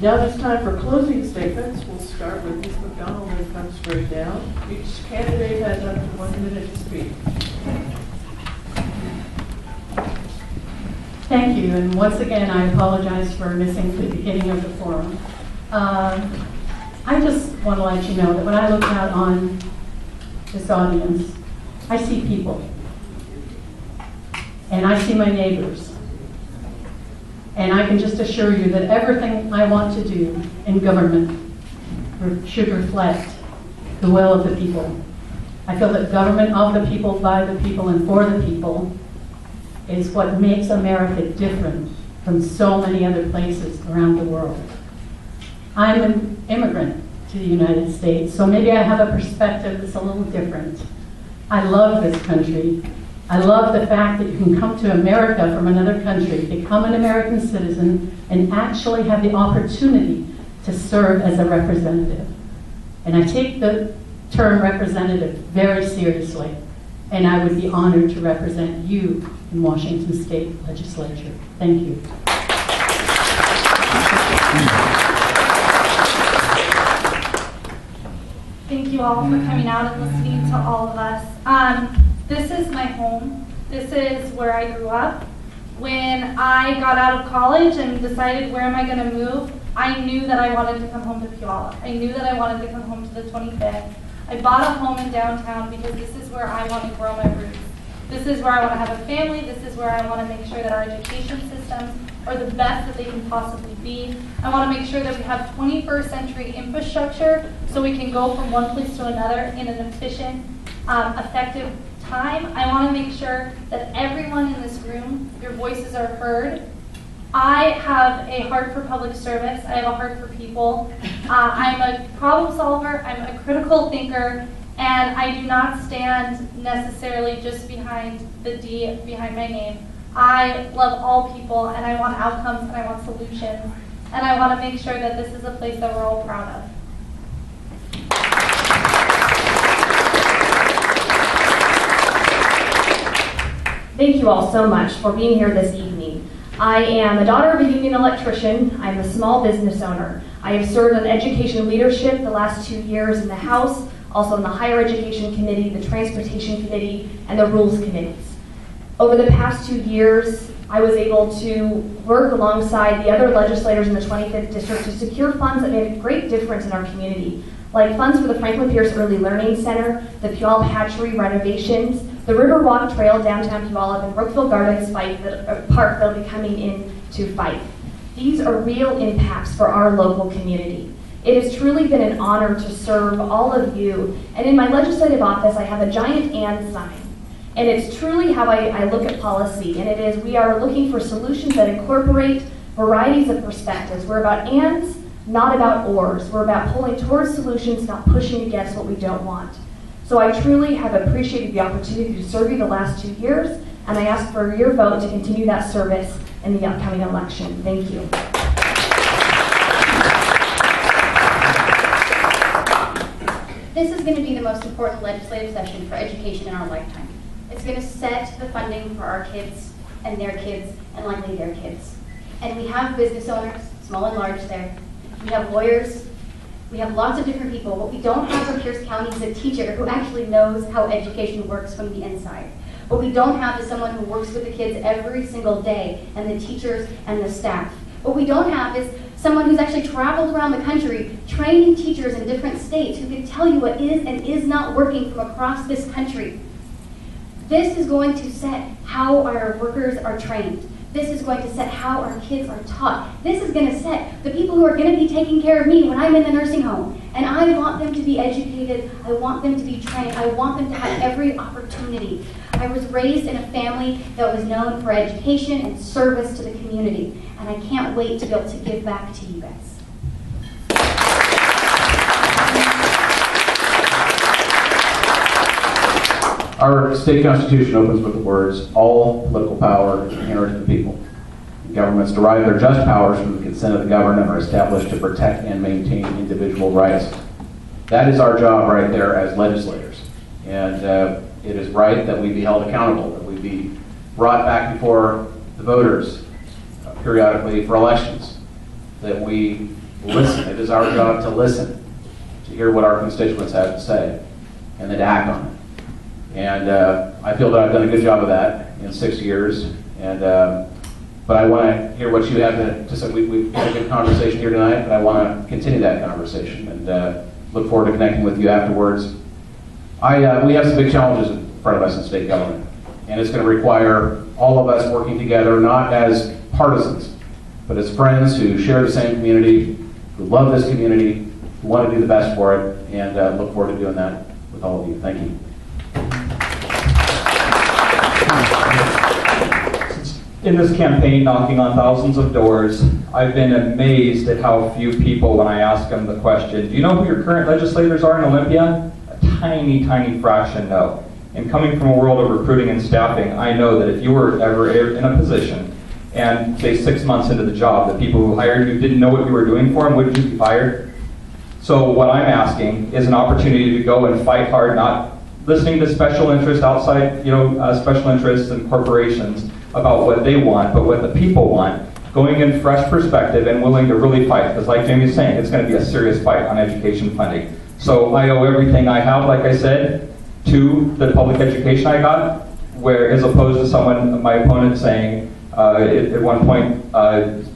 Now it's time for closing statements. We'll start with Ms. McDonald and come straight down. Each candidate has up to 1 minute to speak. Thank you, and once again, I apologize for missing the beginning of the forum. I just want to let you know that when I look out on this audience, I see people, and I see my neighbors. And I can just assure you that everything I want to do in government should reflect the will of the people. I feel that government of the people, by the people, and for the people is what makes America different from so many other places around the world. I'm an immigrant to the United States, so maybe I have a perspective that's a little different. I love this country. I love the fact that you can come to America from another country, become an American citizen, and actually have the opportunity to serve as a representative. And I take the term representative very seriously, and I would be honored to represent you in Washington State Legislature. Thank you. Thank you all for coming out and listening to all of us. This is my home. This is where I grew up. When I got out of college and decided where am I going to move, I knew that I wanted to come home to Puyallup. I knew that I wanted to come home to the 25th. I bought a home in downtown because this is where I want to grow my roots. This is where I want to have a family. This is where I want to make sure that our education systems are the best that they can possibly be. I want to make sure that we have 21st century infrastructure so we can go from one place to another in an efficient, effective time. I want to make sure that everyone in this room, your voices are heard. I have a heart for public service. I have a heart for people. I'm a problem solver. I'm a critical thinker. And I do not stand necessarily just behind the D behind my name. I love all people, and I want outcomes, and I want solutions. And I want to make sure that this is a place that we're all proud of. Thank you all so much for being here this evening. I am a daughter of a union electrician. I'm a small business owner. I have served in education leadership the last 2 years in the House, also in the Higher Education Committee, the Transportation Committee, and the Rules Committees. Over the past 2 years, I was able to work alongside the other legislators in the 25th District to secure funds that made a great difference in our community, like funds for the Franklin Pierce Early Learning Center, the Puyallup Hatchery renovations, the Riverwalk Trail downtown Puyallup, and Brookville Gardens Park that will be coming into Fife. These are real impacts for our local community. It has truly been an honor to serve all of you, and in my legislative office I have a giant "and" sign. And it's truly how I look at policy, and it is we are looking for solutions that incorporate varieties of perspectives. We're about ands, not about ors. We're about pulling towards solutions, not pushing against what we don't want. So I truly have appreciated the opportunity to serve you the last 2 years, and I ask for your vote to continue that service in the upcoming election. Thank you. This is going to be the most important legislative session for education in our lifetime. It's going to set the funding for our kids and their kids and likely their kids. And we have business owners, small and large there. We have lawyers. We have lots of different people. What we don't have from Pierce County is a teacher who actually knows how education works from the inside. What we don't have is someone who works with the kids every single day, and the teachers and the staff. What we don't have is someone who's actually traveled around the country training teachers in different states who can tell you what is and is not working from across this country. This is going to set how our workers are trained. This is going to set how our kids are taught. This is going to set the people who are going to be taking care of me when I'm in the nursing home. And I want them to be educated. I want them to be trained. I want them to have every opportunity. I was raised in a family that was known for education and service to the community. And I can't wait to be able to give back to you guys. Our state constitution opens with the words, "All political power is inherent in the people. Governments derive their just powers from the consent of the governed and are established to protect and maintain individual rights." That is our job right there as legislators. And it is right that we be held accountable, that we be brought back before the voters periodically for elections, that we listen. It is our job to listen, to hear what our constituents have to say, and then to act on it. And I feel that I've done a good job of that in 6 years. And but I want to hear what you have to say. We've had a good conversation here tonight, but I want to continue that conversation and look forward to connecting with you afterwards. We have some big challenges in front of us in state government, and it's going to require all of us working together, not as partisans, but as friends who share the same community, who love this community, who want to do the best for it, and look forward to doing that with all of you. Thank you. In this campaign, knocking on thousands of doors, I've been amazed at how few people, when I ask them the question, do you know who your current legislators are in Olympia? A tiny, tiny fraction know. And coming from a world of recruiting and staffing, I know that if you were ever in a position and, say, 6 months into the job, the people who hired you didn't know what you were doing for them, wouldn't you be fired? So what I'm asking is an opportunity to go and fight hard, not listening to special interests outside, special interests and corporations about what they want, but what the people want, going in fresh perspective and willing to really fight, because like Jamie's saying, it's going to be a serious fight on education funding. So I owe everything I have, like I said, to the public education I got, where as opposed to my opponent saying at one point,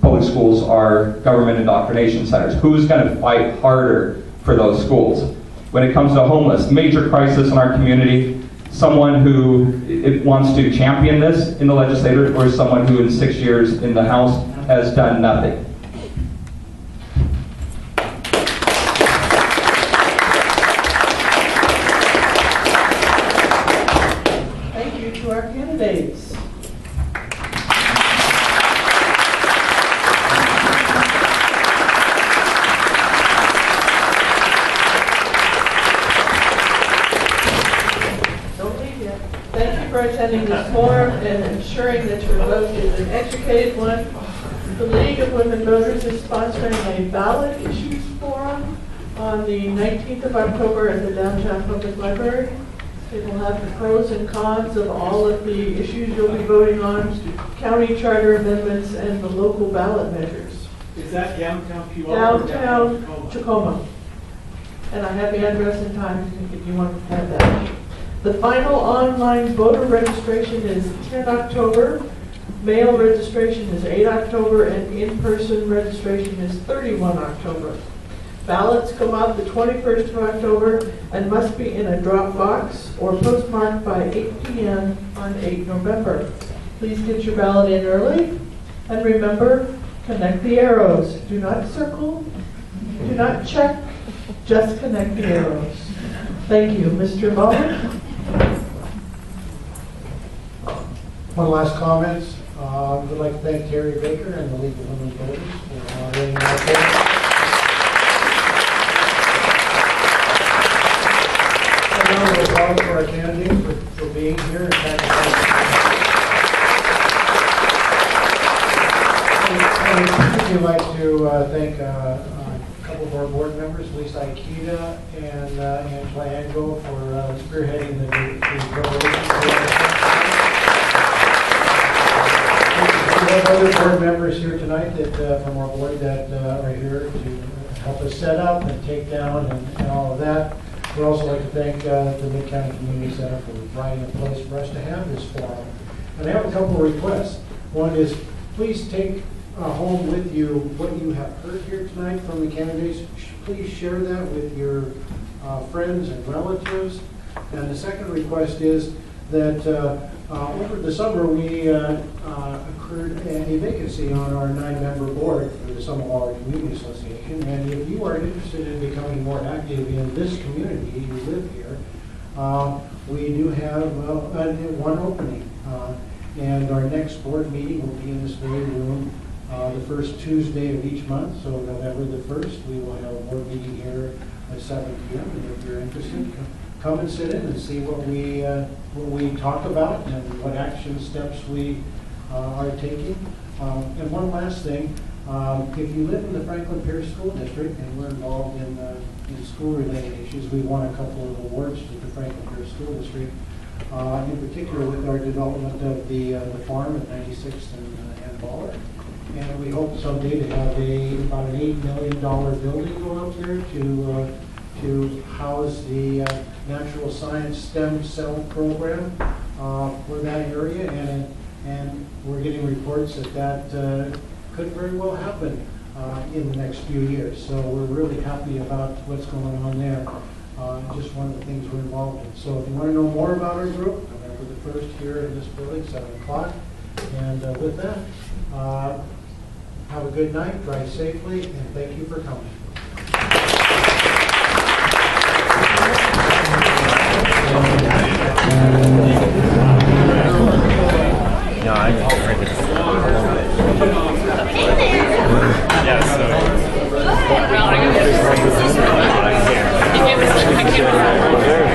public schools are government indoctrination centers. Who's going to fight harder for those schools? When it comes to homeless, major crisis in our community, someone who wants to champion this in the legislature, or someone who in 6 years in the House has done nothing? Thank you to our candidates. Thank you for attending this forum and ensuring that your vote is an educated one. The League of Women Voters is sponsoring a ballot issues forum on the 19th of October at the Downtown Public Library. It will have the pros and cons of all of the issues you'll be voting on, county charter amendments, and the local ballot measures. Is that downtown Puyallup? Downtown Tacoma. And I have the address and time if you want to have that. The final online voter registration is 10 October, mail registration is 8 October, and in-person registration is 31 October. Ballots come out the 21st of October and must be in a drop box or postmarked by 8 p.m. on 8 November. Please get your ballot in early, and remember, connect the arrows. Do not circle, do not check, just connect the arrows. Thank you. Mr. Bowman? One last comment. I would like to thank Terry Baker and the League of Women Voters for moderating our forum. A round of applause for our candidates for being here and I'd like to thank a couple of our board members, Lisa Ikeda and Angela Ango, for spearheading the preparation. We have other board members here tonight that from our board that are here to help us set up and take down and all of that. We'd also like to thank the Mid-County Community Center for providing a place for us to have this forum. And I have a couple of requests. One is, please take home with you what you have heard here tonight from the candidates. Please share that with your friends and relatives. And the second request is that over the summer we occurred a vacancy on our 9-member board for the Summer Waller Community Association. And if you are interested in becoming more active in this community, you live here, we do have one opening. And our next board meeting will be in this very room the first Tuesday of each month. So November the 1st, we will have a board meeting here at 7 p.m. And if you're interested, come and sit in and see what we talk about and what action steps we are taking. And one last thing, if you live in the Franklin Pierce School District and we're involved in school-related issues, we won a couple of awards to the Franklin Pierce School District, in particular with our development of the farm at 96th and Baller. And we hope someday to have about an $8 million building go up there to house the natural science stem cell program for that area, and we're getting reports that could very well happen in the next few years. So we're really happy about what's going on there. Just one of the things we're involved in. So if you want to know more about our group, November the 1st here in this building, 7 o'clock. And with that, have a good night, drive safely, and thank you for coming. No, I'm afraid it's a little bit. Yeah, so.